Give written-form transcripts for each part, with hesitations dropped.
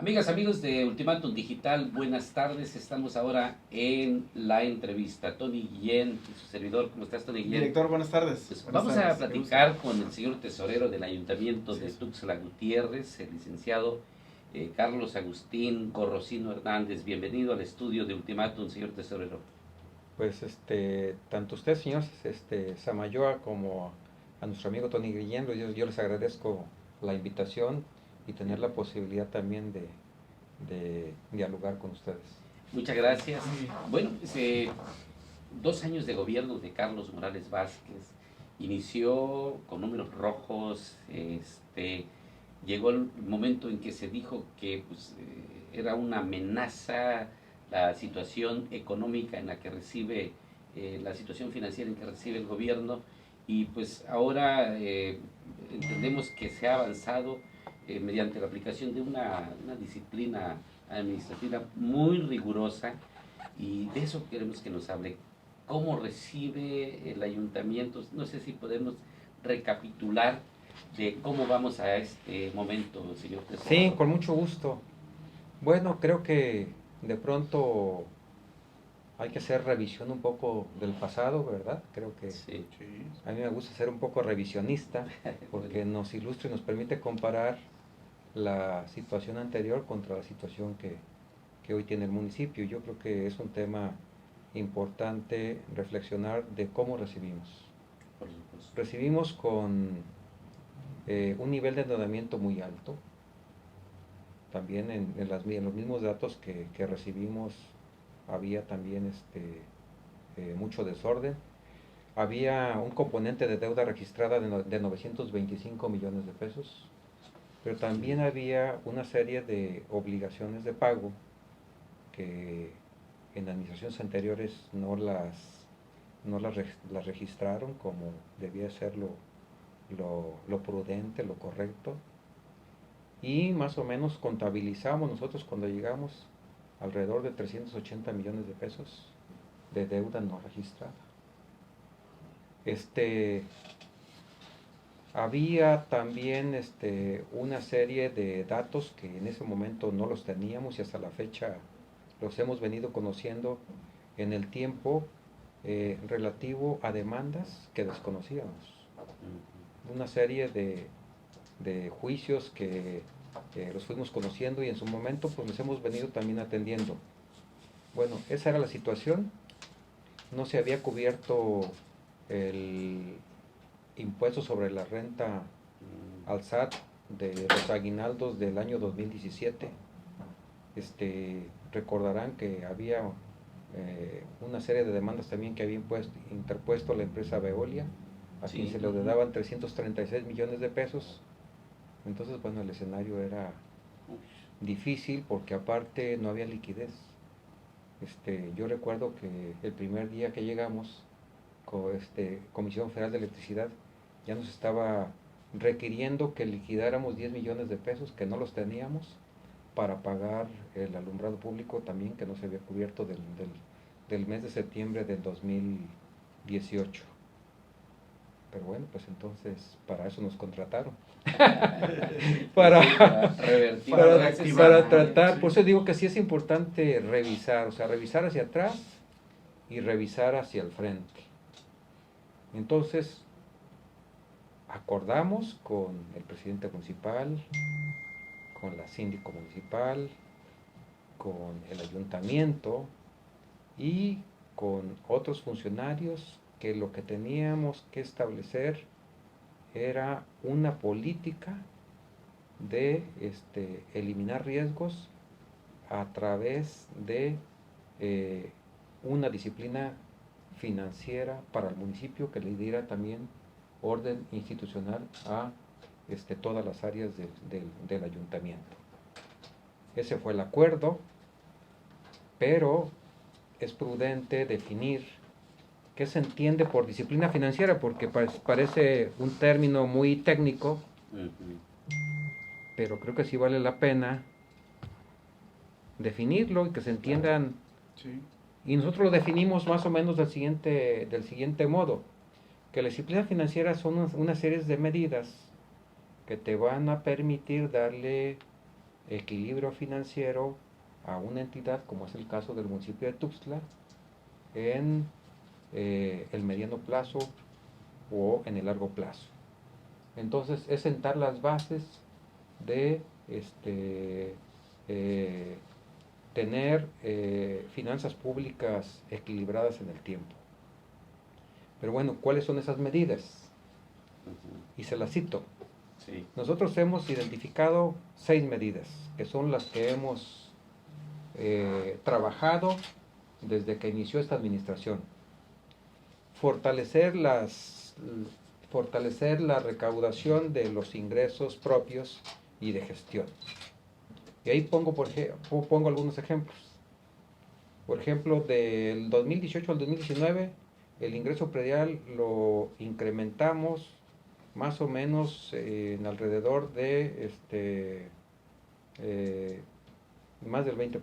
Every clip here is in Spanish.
Amigas, amigos de Ultimátum Digital, buenas tardes. Estamos ahora en la entrevista. Tony Guillén y su servidor. ¿Cómo estás, Tony Guillén? Director, buenas tardes. Pues Buenas vamos tardes. a platicar con el señor tesorero del Ayuntamiento Así de es. Tuxtla Gutiérrez, el licenciado Carlos Agustín Corrocino Hernández. Bienvenido al estudio de Ultimátum, señor tesorero. Pues tanto usted, señor Samayoa, como a nuestro amigo Tony Guillén, yo les agradezco la invitación y tener la posibilidad también de dialogar con ustedes. Muchas gracias. Sí. Bueno, 2 años de gobierno de Carlos Morales Vázquez. Inició con números rojos, llegó el momento en que se dijo que pues, era una amenaza la situación económica en la que recibe, la situación financiera en que recibe el gobierno, y pues ahora entendemos que se ha avanzado mediante la aplicación de una disciplina administrativa muy rigurosa, y de eso queremos que nos hable. ¿Cómo recibe el ayuntamiento? No sé si podemos recapitular de cómo vamos a este momento, señor Sí, tesorero. con mucho gusto. Bueno, creo que de pronto hay que hacer revisión un poco del pasado, ¿verdad? Creo que Sí. Sí. a mí me gusta ser un poco revisionista porque nos ilustra y nos permite comparar la situación anterior contra la situación que hoy tiene el municipio. Yo creo que es un tema importante reflexionar de cómo recibimos. Por supuesto. Recibimos con un nivel de endeudamiento muy alto. También en los mismos datos que recibimos había también mucho desorden. Había un componente de deuda registrada de 925 millones de pesos, pero también había una serie de obligaciones de pago que en administraciones anteriores no las registraron como debía ser lo prudente, lo correcto, y más o menos contabilizamos nosotros cuando llegamos alrededor de 380 millones de pesos de deuda no registrada. Había también una serie de datos que en ese momento no los teníamos y hasta la fecha los hemos venido conociendo en el tiempo, relativo a demandas que desconocíamos. Una serie de juicios que los fuimos conociendo y en su momento pues nos hemos venido también atendiendo. Bueno, esa era la situación. No se había cubierto el impuesto sobre la renta al SAT de los aguinaldos del año 2017. Recordarán que había una serie de demandas también que había interpuesto la empresa Veolia, a quien Sí. se le daban 336 millones de pesos. Entonces, bueno, el escenario era difícil porque aparte no había liquidez. Yo recuerdo que el primer día que llegamos, Comisión Federal de Electricidad ya nos estaba requiriendo que liquidáramos 10 millones de pesos que no los teníamos para pagar el alumbrado público también, que no se había cubierto del mes de septiembre del 2018. Pero bueno, pues entonces para eso nos contrataron. para, revertir, Para para, reactivar. para tratar, Sí. por eso digo que sí es importante revisar, o sea, revisar hacia atrás y revisar hacia el frente. Entonces, acordamos con el presidente municipal, con la síndico municipal, con el ayuntamiento y con otros funcionarios que lo que teníamos que establecer era una política de eliminar riesgos a través de una disciplina financiera para el municipio que le diera también orden institucional a todas las áreas del ayuntamiento. Ese fue el acuerdo, pero es prudente definir qué se entiende por disciplina financiera, porque parece un término muy técnico, pero creo que sí vale la pena definirlo y que se entiendan. Sí. Y nosotros lo definimos más o menos del siguiente modo, que la disciplina financiera son una serie de medidas que te van a permitir darle equilibrio financiero a una entidad, como es el caso del municipio de Tuxtla, en el mediano plazo o en el largo plazo. Entonces es sentar las bases de tener finanzas públicas equilibradas en el tiempo. Pero bueno, ¿cuáles son esas medidas? Y se las cito. Sí. Nosotros hemos identificado 6 medidas, que son las que hemos trabajado desde que inició esta administración. Fortalecer la recaudación de los ingresos propios y de gestión. Y ahí pongo algunos ejemplos. Por ejemplo, del 2018 al 2019, el ingreso predial lo incrementamos más o menos en alrededor de más del 20%.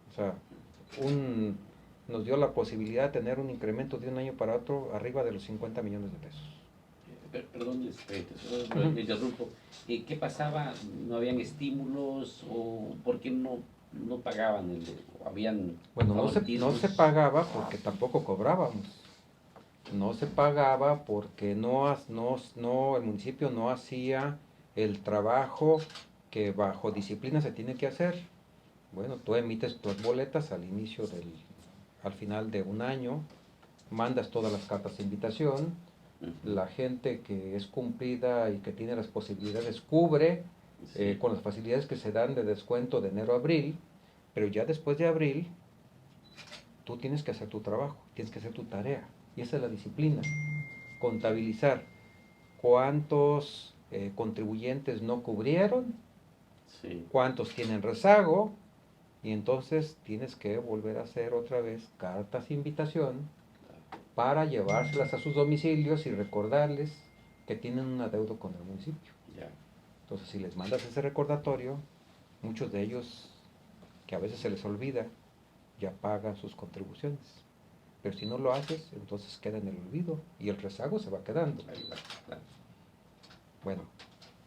O sea, nos dio la posibilidad de tener un incremento de un año para otro arriba de los 50 millones de pesos. Perdón, me interrumpo. ¿Qué pasaba? ¿No habían estímulos o por qué no pagaban? ¿O habían Bueno, no favoritismos? se pagaba porque tampoco cobrábamos. No se pagaba porque el municipio no hacía el trabajo que bajo disciplina se tiene que hacer. Bueno, tú emites tus boletas al final de un año, mandas todas las cartas de invitación, la gente que es cumplida y que tiene las posibilidades cubre Sí. con las facilidades que se dan de descuento de enero a abril, pero ya después de abril tú tienes que hacer tu trabajo, tienes que hacer tu tarea, y esa es la disciplina. Contabilizar cuántos contribuyentes no cubrieron, Sí. cuántos tienen rezago, y entonces tienes que volver a hacer otra vez cartas de invitación para llevárselas a sus domicilios y recordarles que tienen un adeudo con el municipio. Ya. Entonces, si les mandas ese recordatorio, muchos de ellos, que a veces se les olvida, ya pagan sus contribuciones. Pero si no lo haces, entonces queda en el olvido y el rezago se va quedando. Ahí va, claro. Bueno,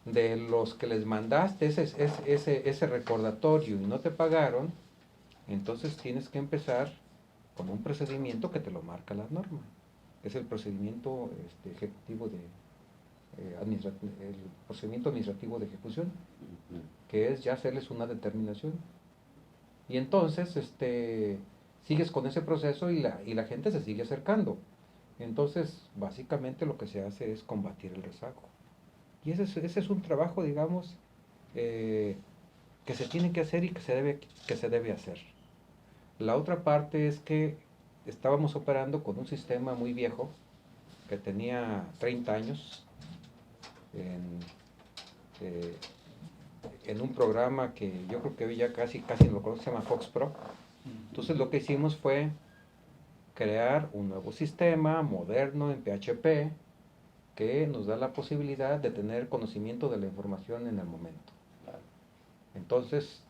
de los que les mandaste ese recordatorio y no te pagaron, entonces tienes que empezar con un procedimiento que te lo marca la norma. Es el procedimiento ejecutivo el procedimiento administrativo de ejecución, que es ya hacerles una determinación. Y entonces sigues con ese proceso y la gente se sigue acercando. Entonces, básicamente lo que se hace es combatir el rezago. Y ese es un trabajo, digamos, que se tiene que hacer y que se debe hacer. La otra parte es que estábamos operando con un sistema muy viejo, que tenía 30 años, eh, en un programa que yo creo que hoy ya casi no lo conozco, se llama Fox Pro. Entonces lo que hicimos fue crear un nuevo sistema moderno en PHP que nos da la posibilidad de tener conocimiento de la información en el momento. Entonces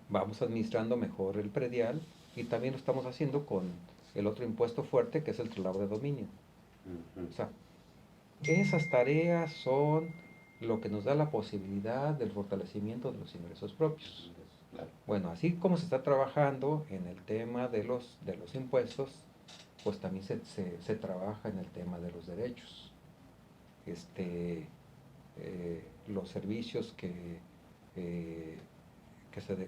vamos administrando mejor el predial y también lo estamos haciendo con el otro impuesto fuerte, que es el traslado de dominio. O sea, esas tareas son lo que nos da la posibilidad del fortalecimiento de los ingresos propios. Bueno, así como se está trabajando en el tema de los impuestos, pues también se trabaja en el tema de los derechos. Los servicios que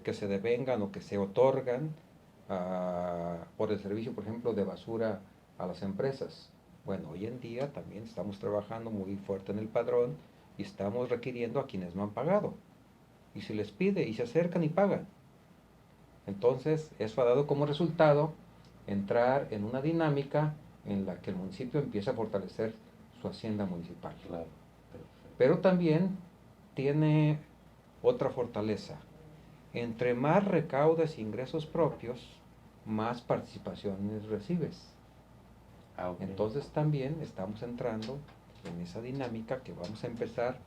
se devengan o que se otorgan por el servicio, por ejemplo, de basura a las empresas. Bueno, hoy en día también estamos trabajando muy fuerte en el padrón y estamos requiriendo a quienes no han pagado. Y se les pide y se acercan y pagan. Entonces, eso ha dado como resultado entrar en una dinámica en la que el municipio empieza a fortalecer su hacienda municipal. Claro. Pero también tiene otra fortaleza. Entre más recaudas ingresos propios, más participaciones recibes. Okay. Entonces también estamos entrando en esa dinámica que vamos a empezar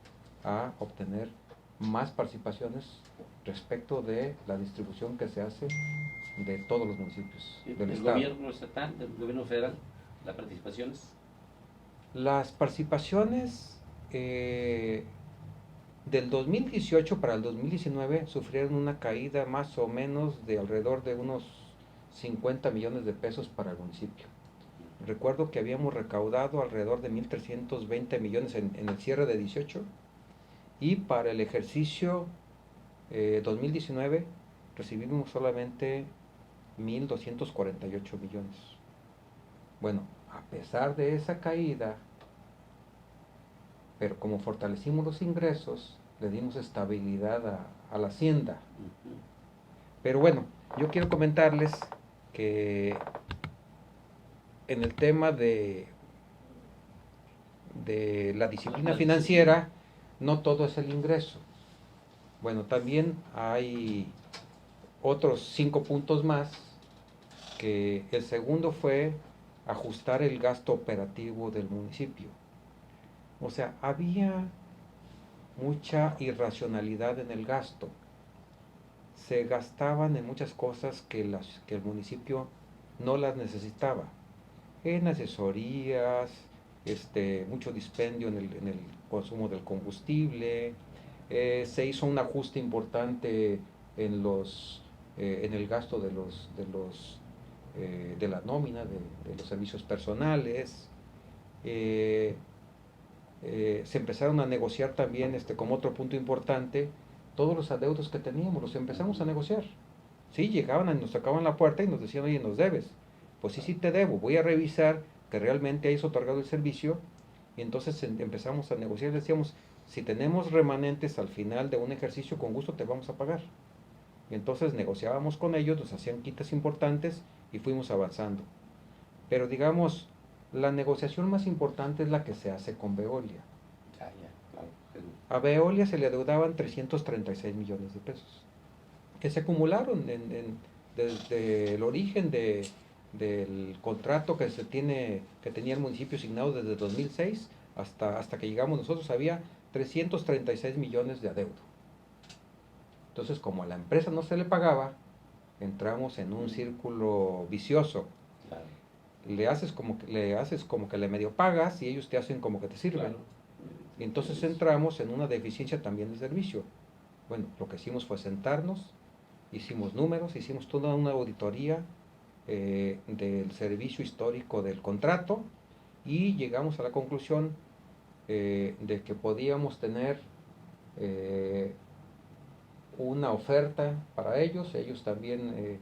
a obtener más participaciones respecto de la distribución que se hace de todos los municipios del estado. ¿Gobierno estatal, del gobierno federal, las participaciones? Las participaciones Del 2018 para el 2019 sufrieron una caída más o menos de alrededor de unos 50 millones de pesos para el municipio. Recuerdo que habíamos recaudado alrededor de 1.320 millones en el cierre de 18, y para el ejercicio 2019 recibimos solamente 1.248 millones. Bueno, a pesar de esa caída, pero como fortalecimos los ingresos, le dimos estabilidad a la hacienda. Pero bueno, yo quiero comentarles que en el tema de la disciplina financiera, no todo es el ingreso. Bueno, también hay otros 5 puntos más, que el segundo fue ajustar el gasto operativo del municipio. O sea, había mucha irracionalidad en el gasto. Se gastaban en muchas cosas que el municipio no las necesitaba. En asesorías, mucho dispendio en el consumo del combustible. Se hizo un ajuste importante en el gasto de la nómina, de los servicios personales. Se empezaron a negociar también, como otro punto importante, todos los adeudos que teníamos, los empezamos a negociar. Sí, llegaban, nos tocaban la puerta y nos decían, oye, nos debes. Pues sí, sí te debo, voy a revisar que realmente hayas otorgado el servicio. Y entonces empezamos a negociar, decíamos, si tenemos remanentes al final de un ejercicio, con gusto te vamos a pagar. Y entonces negociábamos con ellos, nos hacían quitas importantes y fuimos avanzando. Pero digamos, la negociación más importante es la que se hace con Veolia. Claro. A Veolia se le adeudaban 336 millones de pesos, que se acumularon desde el origen del contrato que tenía el municipio asignado desde 2006 hasta que llegamos nosotros. Había 336 millones de adeudo. Entonces, como a la empresa no se le pagaba, entramos en un círculo vicioso. Claro. Le haces como que le medio pagas y ellos te hacen como que te sirven. Claro. Y entonces entramos en una deficiencia también de servicio. Bueno, lo que hicimos fue sentarnos, hicimos números, hicimos toda una auditoría del servicio histórico del contrato, y llegamos a la conclusión de que podíamos tener una oferta para ellos. Ellos también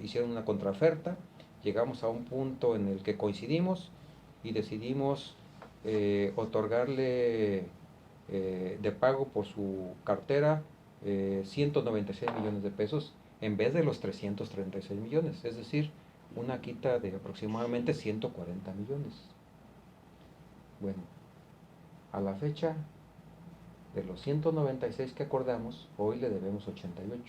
hicieron una contraoferta. Llegamos a un punto en el que coincidimos y decidimos otorgarle de pago por su cartera 196 millones de pesos en vez de los 336 millones, es decir, una quita de aproximadamente 140 millones. Bueno, a la fecha de los 196 que acordamos, hoy le debemos 88.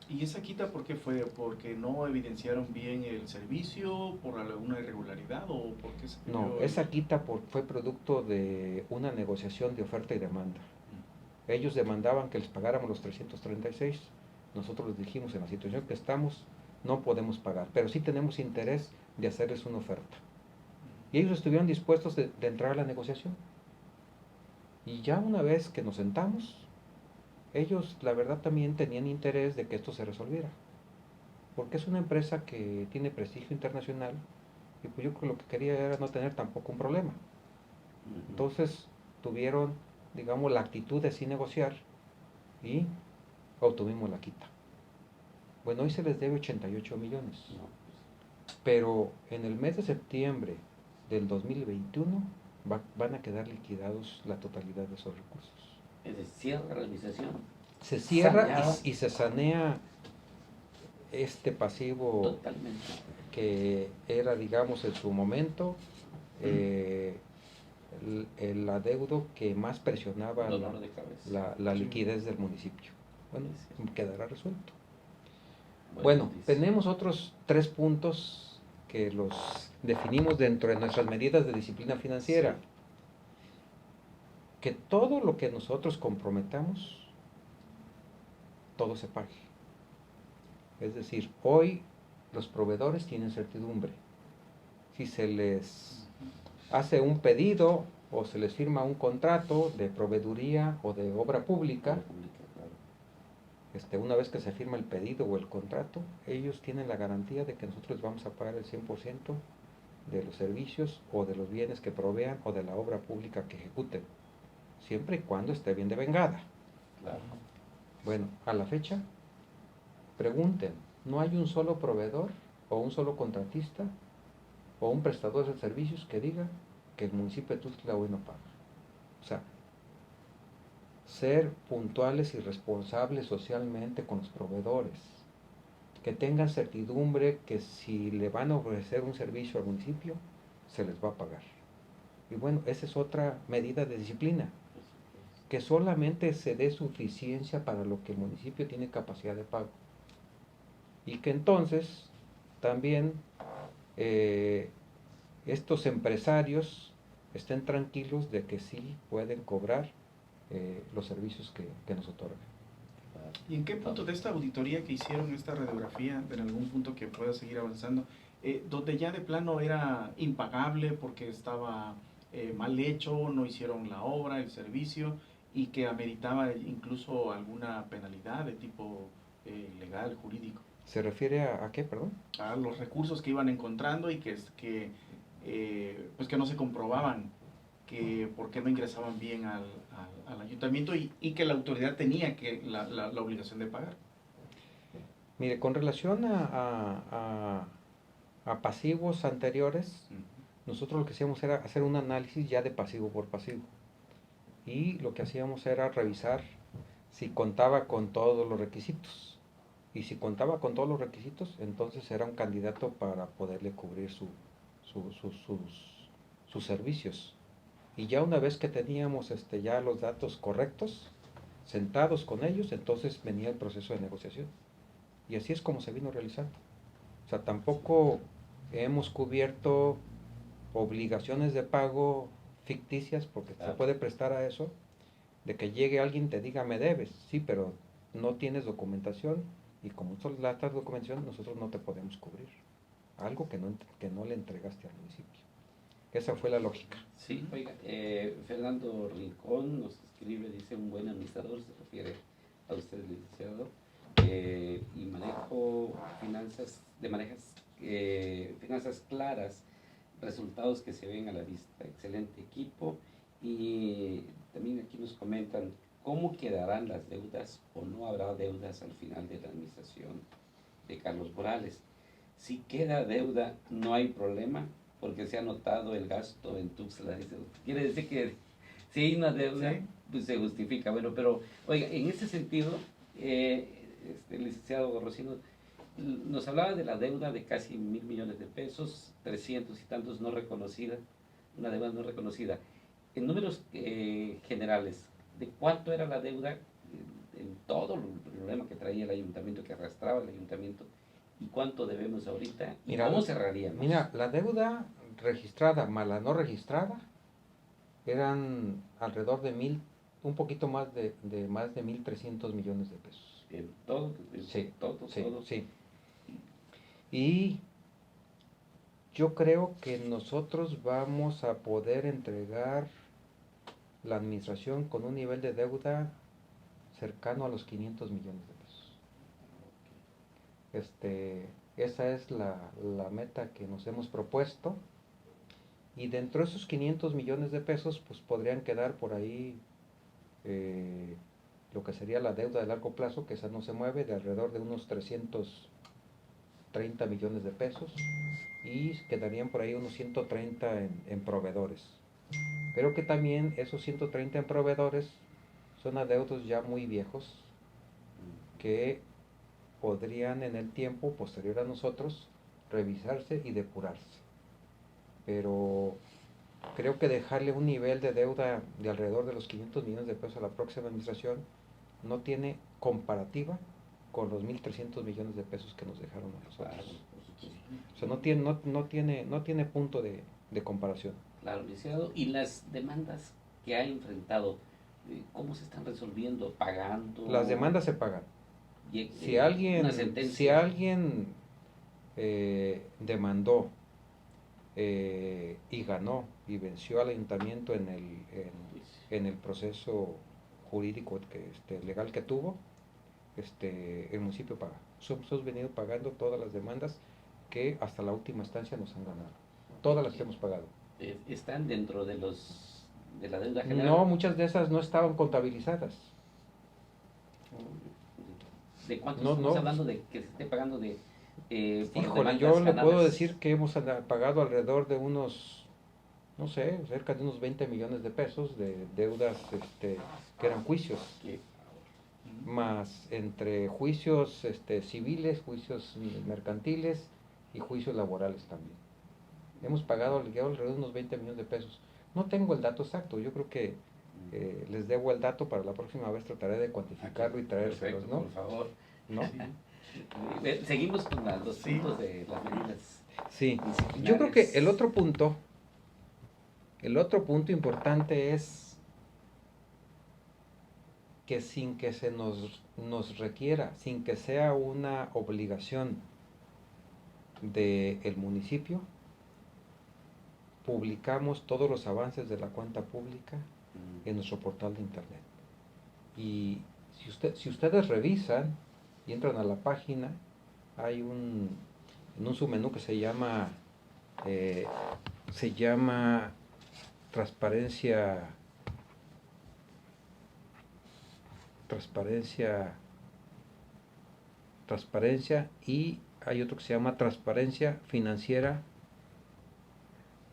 ¿Y esa quita por qué fue? ¿Porque no evidenciaron bien el servicio? ¿Por alguna irregularidad? ¿O por qué se pidió? No, esa quita fue producto de una negociación de oferta y demanda. Ellos demandaban que les pagáramos los 336. Nosotros les dijimos, en la situación que estamos, no podemos pagar, pero sí tenemos interés de hacerles una oferta. Y ellos estuvieron dispuestos de entrar a la negociación. Y ya una vez que nos sentamos, ellos la verdad también tenían interés de que esto se resolviera, porque es una empresa que tiene prestigio internacional, y pues yo creo que lo que quería era no tener tampoco un problema. Entonces tuvieron, digamos, la actitud de sí negociar y obtuvimos la quita. Bueno, hoy se les debe 88 millones, pero en el mes de septiembre del 2021 van a quedar liquidados la totalidad de esos recursos. Es decir, cierra la administración. Se cierra y se sanea este pasivo. Totalmente. Que era, digamos, en su momento el adeudo que más presionaba la liquidez del municipio. Bueno, quedará resuelto. Bueno, tenemos otros 3 puntos que los definimos dentro de nuestras medidas de disciplina financiera. Sí. Que todo lo que nosotros comprometamos, todo se pague. Es decir, hoy los proveedores tienen certidumbre. Si se les hace un pedido o se les firma un contrato de proveeduría o de obra pública. Claro. Una vez que se firma el pedido o el contrato, ellos tienen la garantía de que nosotros les vamos a pagar el 100% de los servicios o de los bienes que provean o de la obra pública que ejecuten, siempre y cuando esté bien devengada. Claro. Bueno, a la fecha, pregunten, no hay un solo proveedor o un solo contratista o un prestador de servicios que diga que el municipio de Tuxtla hoy no paga. O sea, ser puntuales y responsables socialmente con los proveedores, que tengan certidumbre que si le van a ofrecer un servicio al municipio, se les va a pagar. Y bueno, esa es otra medida de disciplina, que solamente se dé suficiencia para lo que el municipio tiene capacidad de pago. Y que entonces también estos empresarios estén tranquilos de que sí pueden cobrar los servicios que nos otorgan. ¿Y en qué punto de esta auditoría que hicieron, esta radiografía, en algún punto que pueda seguir avanzando, donde ya de plano era impagable porque estaba mal hecho, no hicieron la obra, el servicio, y que ameritaba incluso alguna penalidad de tipo legal, jurídico? ¿Se refiere a qué, perdón? A los recursos que iban encontrando y pues que no se comprobaban, que por qué no ingresaban bien al ayuntamiento y que la autoridad tenía la obligación de pagar. Mire, con relación a pasivos anteriores, nosotros lo que hacíamos era hacer un análisis ya de pasivo por pasivo. Y lo que hacíamos era revisar si contaba con todos los requisitos. Y si contaba con todos los requisitos, entonces era un candidato para poderle cubrir sus servicios. Y ya una vez que teníamos ya los datos correctos, sentados con ellos, entonces venía el proceso de negociación. Y así es como se vino realizando. O sea, tampoco hemos cubierto obligaciones de pago ficticias, porque se puede prestar a eso, de que llegue alguien y te diga me debes, sí, pero no tienes documentación, y como tú la documentación, nosotros no te podemos cubrir algo que no le entregaste al municipio. Esa fue la lógica. Sí, oiga, Fernando Rincón nos escribe, dice, un buen administrador, se refiere a usted, licenciado, y manejo finanzas claras, resultados que se ven a la vista, excelente equipo. Y también aquí nos comentan cómo quedarán las deudas o no habrá deudas al final de la administración de Carlos Morales. Si queda deuda, no hay problema, porque se ha notado el gasto en Tuxtla. Quiere decir que si hay una deuda, sí, pues se justifica. Bueno, pero, oiga, en ese sentido, el licenciado Rocino nos hablaba de la deuda de casi 1.000 millones de pesos, 300 y tantos no reconocida, una deuda no reconocida. En números generales, ¿de cuánto era la deuda en todo el problema que traía el ayuntamiento, que arrastraba el ayuntamiento? ¿Y cuánto debemos ahorita? ¿Y cómo cerraríamos? Mira, la deuda registrada más la no registrada eran alrededor de un poquito más de más de 1.300 millones de pesos. ¿Todo? Sí, todo. Sí. Y yo creo que nosotros vamos a poder entregar la administración con un nivel de deuda cercano a los 500 millones de pesos. Esa es la meta que nos hemos propuesto, y dentro de esos 500 millones de pesos pues podrían quedar por ahí lo que sería la deuda de largo plazo, que esa no se mueve, de alrededor de unos 330 millones de pesos, y quedarían por ahí unos 130 en proveedores. Pero que también esos 130 en proveedores son adeudos ya muy viejos, que podrían en el tiempo posterior a nosotros revisarse y depurarse. Pero creo que dejarle un nivel de deuda de alrededor de los 500 millones de pesos a la próxima administración no tiene comparativa con los 1.300 millones de pesos que nos dejaron a nosotros. O sea, no tiene punto de comparación. Claro, licenciado. ¿Y las demandas que ha enfrentado, cómo se están resolviendo? ¿Pagando? Las demandas se pagan. Si alguien demandó y ganó y venció al ayuntamiento en el proceso jurídico legal que tuvo, el municipio paga. Hemos venido pagando todas las demandas que hasta la última instancia nos han ganado. Todas las que hemos pagado. ¿Están dentro de la deuda general? No, muchas de esas no estaban contabilizadas. ¿De cuánto No, estamos no. hablando de que se esté pagando de por Híjole, demandas yo le puedo ganadas? decir que hemos pagado alrededor de unos, no sé, cerca de unos 20 millones de pesos de deudas que eran juicios, Que- más entre juicios civiles, juicios mercantiles y juicios laborales también. Hemos pagado alrededor de unos 20 millones de pesos. No tengo el dato exacto, yo creo que les debo el dato para la próxima vez, trataré de cuantificarlo y traérselos, Perfecto, ¿no? por favor. ¿No? Seguimos con los Sí. puntos de las medidas. Sí, disciplinares. yo creo que el otro punto importante es que sin que se nos requiera, sin que sea una obligación del municipio, publicamos todos los avances de la cuenta pública en nuestro portal de internet. Y si ustedes revisan y entran a la página, hay en un submenú que se llama transparencia y hay otro que se llama transparencia financiera.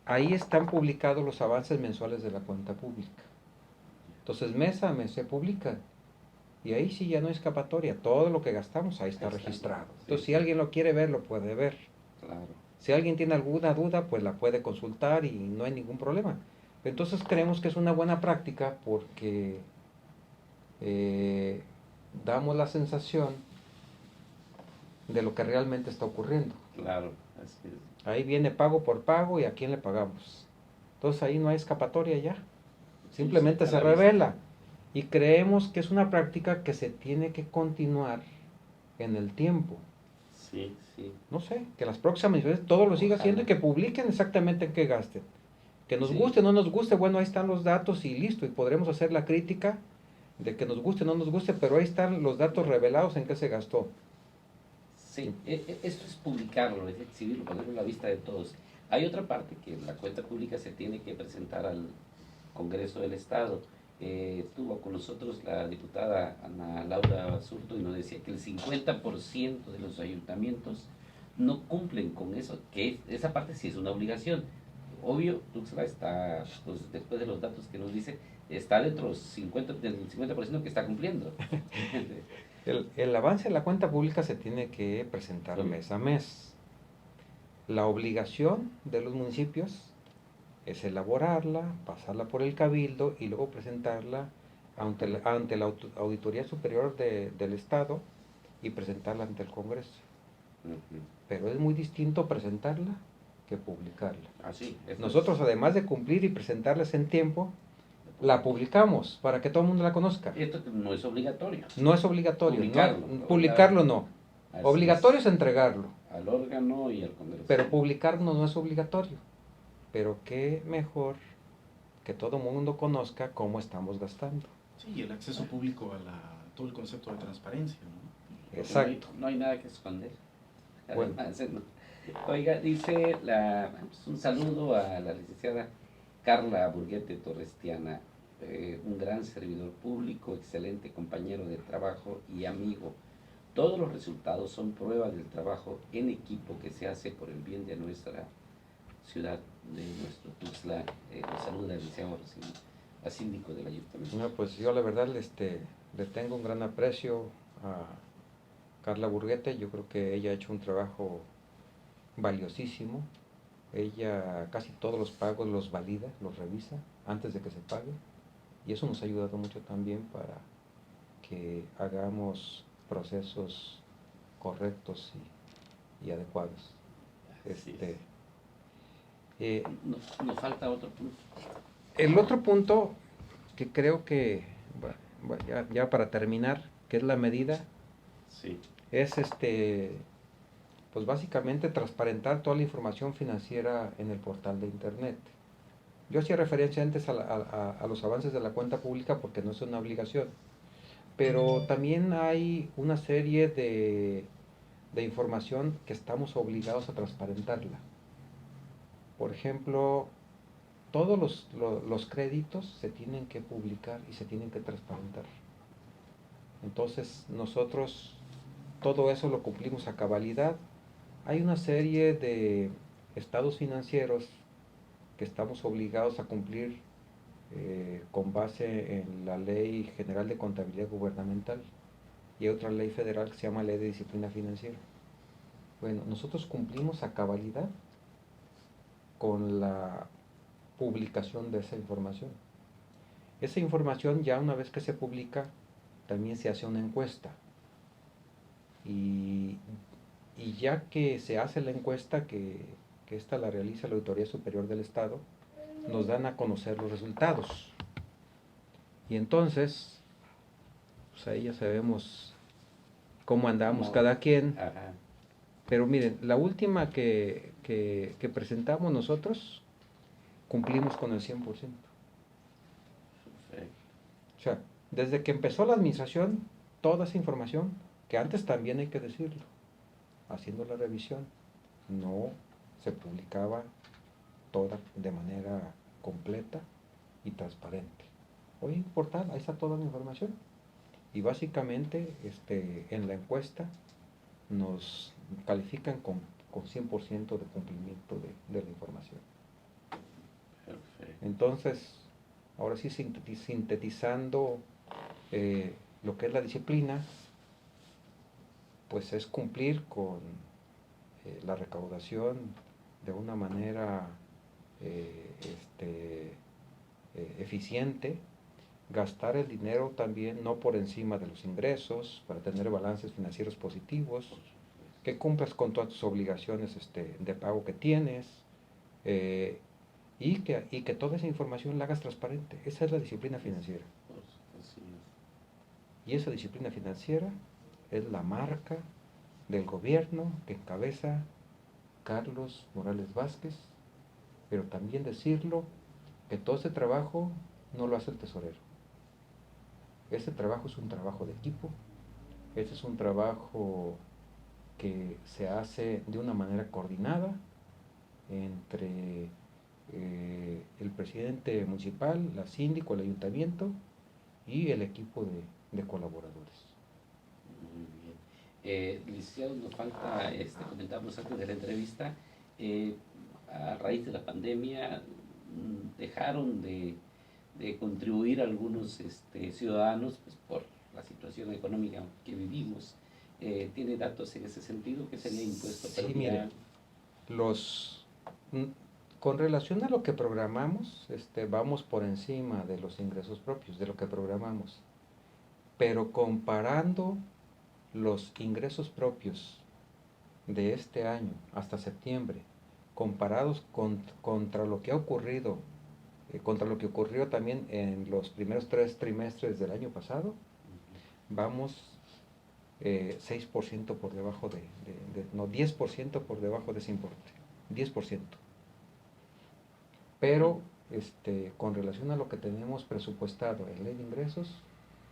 Ahí están publicados los avances mensuales de la cuenta pública. Entonces mes a mes se publican. Y ahí sí ya no hay escapatoria. Todo lo que gastamos ahí está registrado. Entonces si alguien lo quiere ver, lo puede ver. Claro. Si alguien tiene alguna duda, pues la puede consultar y no hay ningún problema. Entonces creemos que es una buena práctica porque damos la sensación de lo que realmente está ocurriendo. Claro, así es. Ahí viene pago por pago y a quién le pagamos. Entonces ahí no hay escapatoria ya. Simplemente Sí, se a la vista. revela. Y creemos que es una práctica que se tiene que continuar en el tiempo. Sí, sí. No sé, que las próximas veces todo lo siga Ojalá. haciendo y que publiquen exactamente en qué gasten. Que nos Sí. guste o no nos guste, bueno, ahí están los datos y listo. Y podremos hacer la crítica de que nos guste o no nos guste, pero ahí están los datos revelados en qué se gastó. Sí, esto es publicarlo, es exhibirlo, ponerlo a la vista de todos. Hay otra parte que la cuenta pública se tiene que presentar al Congreso del Estado. Estuvo con nosotros la diputada Ana Laura Basurto y nos decía que el 50% de los ayuntamientos no cumplen con eso, que esa parte sí es una obligación. Obvio, Tuxtla está, pues, después de los datos que nos dice, está dentro del 50% que está cumpliendo. El avance de la cuenta pública se tiene que presentar Sí. mes a mes. La obligación de los municipios es elaborarla, pasarla por el cabildo y luego presentarla ante la Auditoría Superior del Estado y presentarla ante el Congreso. Ujú. Pero es muy distinto presentarla que publicarla. Así, esto Nosotros, además de cumplir y presentarlas en tiempo, la publicamos para que todo el mundo la conozca. Esto no es obligatorio. No es obligatorio. Publicarlo. Publicarlo no. Así Obligatorio es entregarlo, al órgano y al Congreso. pero publicarlo no es obligatorio. Pero qué mejor que todo el mundo conozca cómo estamos gastando. Sí, y el acceso público a todo el concepto de transparencia, ¿no? Porque Exacto. No hay nada que esconder. Bueno. Además, ¿no? Oiga, dice un saludo a la licenciada Carla Burguete Torrestiana, un gran servidor público, excelente compañero de trabajo y amigo. Todos los resultados son prueba del trabajo en equipo que se hace por el bien de nuestra ciudad, de nuestro Tuxtla. Nos saluda el licenciado a síndico del ayuntamiento. No, pues yo la verdad le tengo un gran aprecio a Carla Burguete. Yo creo que ella ha hecho un trabajo valiosísimo. Ella casi todos los pagos los valida, los revisa antes de que se pague. Y eso nos ha ayudado mucho también para que hagamos procesos correctos y adecuados. Así Este, es. Nos falta otro punto. El otro punto que creo que, ya para terminar, que es la medida, Sí. es Pues básicamente transparentar toda la información financiera en el portal de internet. Yo hacía referencia antes a los avances de la cuenta pública porque no es una obligación, pero también hay una serie de información que estamos obligados a transparentarla. Por ejemplo, todos los créditos se tienen que publicar y se tienen que transparentar. Entonces nosotros todo eso lo cumplimos a cabalidad. Hay una serie de estados financieros que estamos obligados a cumplir con base en la Ley General de Contabilidad Gubernamental y otra ley federal que se llama Ley de Disciplina Financiera. Bueno, nosotros cumplimos a cabalidad con la publicación de esa información. Esa información ya una vez que se publica, también se hace una encuesta. Y ya que se hace la encuesta, que esta la realiza la Auditoría Superior del Estado, nos dan a conocer los resultados. Y entonces, pues ahí ya sabemos cómo andamos cada quien. Ajá. Pero miren, la última que presentamos nosotros, cumplimos con el 100%. Perfecto. O sea, desde que empezó la administración, toda esa información, que antes también hay que decirlo, haciendo la revisión, no se publicaba toda de manera completa y transparente. Hoy en el portal, ahí está toda la información. Y básicamente en la encuesta nos califican con 100% de cumplimiento de la información. Perfecto. Entonces, ahora sí sintetizando lo que es la disciplina, pues es cumplir con la recaudación de una manera eficiente, gastar el dinero también no por encima de los ingresos, para tener balances financieros positivos, que cumplas con todas tus obligaciones de pago que tienes, y que toda esa información la hagas transparente. Esa es la disciplina financiera. Así es. Y esa disciplina financiera es la marca del gobierno que encabeza Carlos Morales Vázquez, pero también decirlo que todo ese trabajo no lo hace el tesorero. Ese trabajo es un trabajo de equipo, ese es un trabajo que se hace de una manera coordinada entre el presidente municipal, la síndico, el ayuntamiento y el equipo de colaboradores. Muy bien. Licenciado, nos falta, comentábamos antes de la entrevista, a raíz de la pandemia dejaron de contribuir algunos ciudadanos pues, por la situación económica que vivimos. ¿Tiene datos en ese sentido? ¿Qué sería impuesto Sí, predial? Con relación a lo que programamos, vamos por encima de los ingresos propios, de lo que programamos. Pero comparando los ingresos propios de este año hasta septiembre, comparados contra lo que ha ocurrido, contra lo que ocurrió también en los primeros 3 trimestres del año pasado, vamos 6% por debajo no, 10% por debajo de ese importe, 10%. Pero con relación a lo que tenemos presupuestado en ley de ingresos,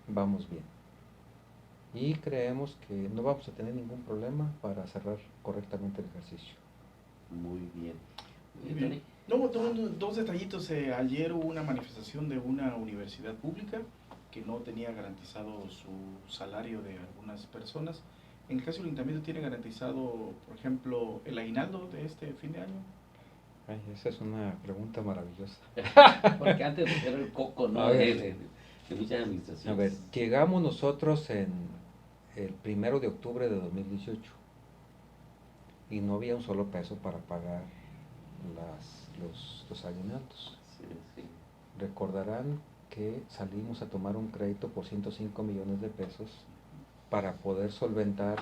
vamos bien. Y creemos que no vamos a tener ningún problema para cerrar correctamente el ejercicio. Muy bien. Muy bien. No, dos detallitos. Ayer hubo una manifestación de una universidad pública que no tenía garantizado su salario de algunas personas. En el caso del ayuntamiento, ¿tiene garantizado, por ejemplo, el aguinaldo de este fin de año? Ay, esa es una pregunta maravillosa. Porque antes era el coco, ¿no? De muchas administraciones. A ver, llegamos nosotros en el 1 de octubre de 2018 y no había un solo peso para pagar los aguinaldos. Sí, sí. Recordarán que salimos a tomar un crédito por 105 millones de pesos para poder solventar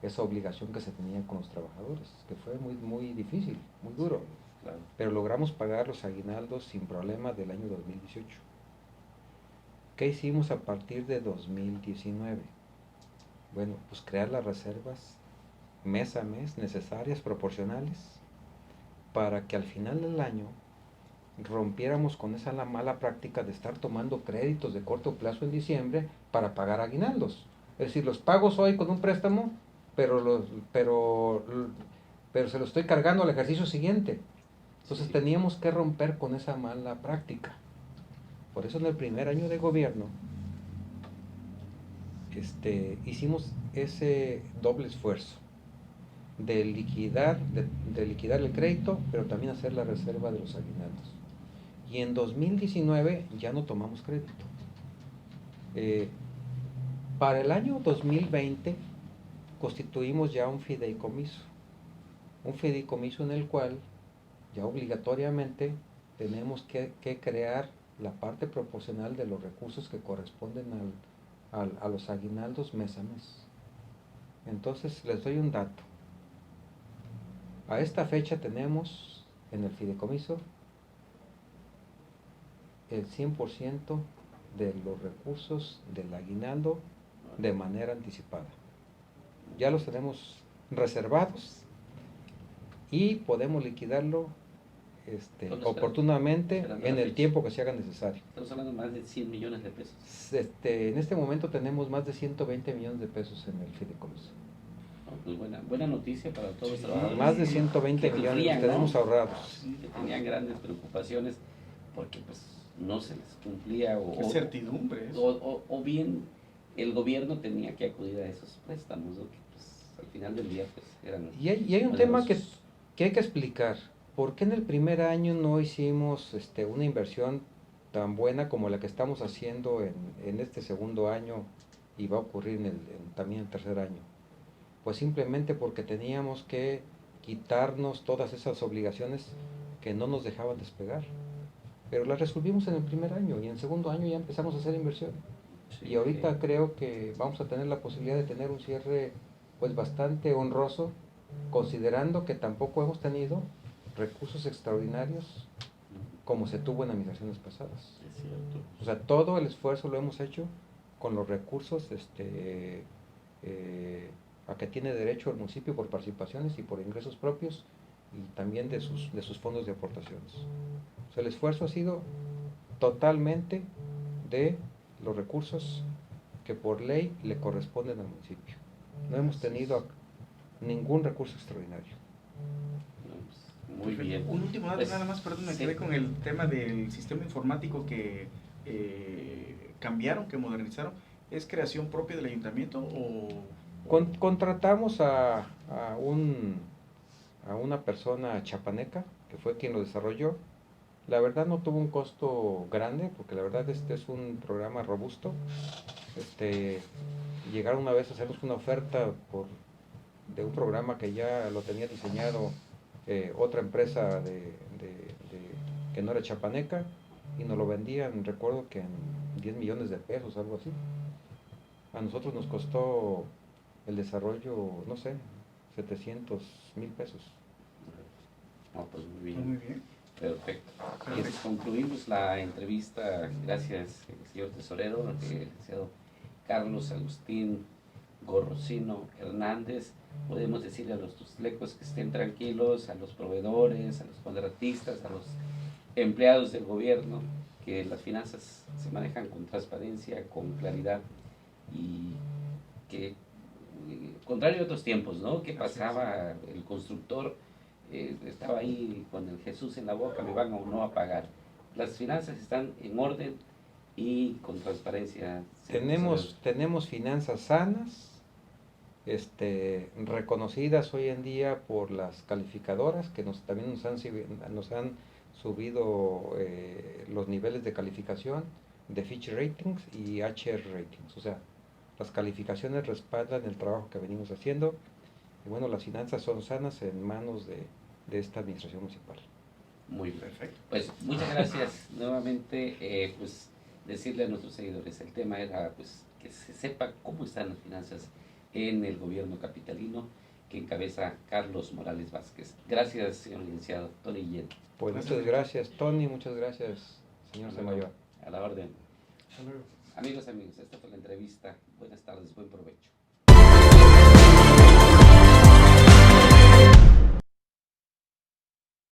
esa obligación que se tenía con los trabajadores, que fue muy, muy difícil, muy duro. Claro. Pero logramos pagar los aguinaldos sin problema del año 2018. ¿Qué hicimos a partir de 2019? Bueno, pues crear las reservas mes a mes, necesarias, proporcionales, para que al final del año rompiéramos con esa mala práctica de estar tomando créditos de corto plazo en diciembre para pagar aguinaldos. Es decir, los pagos hoy con un préstamo, pero se lo estoy cargando al ejercicio siguiente. Entonces teníamos que romper con esa mala práctica. Por eso en el primer año de gobierno hicimos ese doble esfuerzo de liquidar el crédito, pero también hacer la reserva de los aguinaldos. Y en 2019 ya no tomamos crédito. Para el año 2020 constituimos ya un fideicomiso en el cual ya obligatoriamente tenemos que crear la parte proporcional de los recursos que corresponden a los aguinaldos mes a mes. Entonces les doy un dato. A esta fecha tenemos en el fideicomiso el 100% de los recursos del aguinaldo de manera anticipada. Ya los tenemos reservados y podemos liquidarlo oportunamente en el tiempo que se haga necesario. Estamos hablando de más de 100 millones de pesos. En este momento tenemos más de 120 millones de pesos en el fideicomiso. Pues buena noticia para todos los trabajadores. Más de 120 millones los tenemos ahorrados. Que tenían grandes preocupaciones porque pues no se les cumplía Qué certidumbre o bien el gobierno tenía que acudir a esos préstamos, ¿no? Que pues al final del día pues eran... Y hay un tema que hay que explicar. ¿Por qué en el primer año no hicimos una inversión tan buena como la que estamos haciendo en este segundo año y va a ocurrir también en el tercer año? Pues simplemente porque teníamos que quitarnos todas esas obligaciones que no nos dejaban despegar. Pero las resolvimos en el primer año y en el segundo año ya empezamos a hacer inversión. Sí, y ahorita creo que vamos a tener la posibilidad de tener un cierre pues bastante honroso, considerando que tampoco hemos tenido recursos extraordinarios como se tuvo en administraciones pasadas. Es cierto. O sea, todo el esfuerzo lo hemos hecho con los recursos a que tiene derecho el municipio por participaciones y por ingresos propios y también de sus fondos de aportaciones. O sea, el esfuerzo ha sido totalmente de los recursos que por ley le corresponden al municipio. No hemos tenido ningún recurso extraordinario. Muy bien. Un último dato nada más, perdón, me quedé con el tema del sistema informático que cambiaron, que modernizaron. ¿Es creación propia del ayuntamiento o...? Contratamos a una persona chapaneca, que fue quien lo desarrolló. La verdad no tuvo un costo grande, porque la verdad es un programa robusto. Llegaron una vez a hacernos una oferta de un programa que ya lo tenía diseñado otra empresa que no era chapaneca, y nos lo vendían, recuerdo que en 10 millones de pesos, algo así. A nosotros nos costó el desarrollo, no sé, 700,000 pesos. Pues muy bien. Muy bien. Perfecto. Y concluimos la entrevista. Gracias, señor tesorero, el licenciado Carlos Agustín Gorrocino Hernández. Podemos decirle a los tuzlecos que estén tranquilos, a los proveedores, a los contratistas, a los empleados del gobierno, que las finanzas se manejan con transparencia, con claridad, y que, contrario a otros tiempos, ¿no? Que pasaba el constructor, estaba ahí con el Jesús en la boca, me van o no a pagar. Las finanzas están en orden y con transparencia. Tenemos finanzas sanas, reconocidas hoy en día por las calificadoras, que también nos han subido los niveles de calificación de Fitch Ratings y HR Ratings. O sea, las calificaciones respaldan el trabajo que venimos haciendo, y bueno, las finanzas son sanas en manos de esta administración municipal. Muy perfecto. Pues muchas gracias nuevamente. Pues decirle a nuestros seguidores, el tema era pues que se sepa cómo están las finanzas en el gobierno capitalino que encabeza Carlos Morales Vázquez. Gracias, señor licenciado Tony Yen. Pues muchas gracias, Tony, muchas gracias, señor Samayoa. A la orden. Hasta luego. Amigos, esta fue la entrevista. Buenas tardes, buen provecho.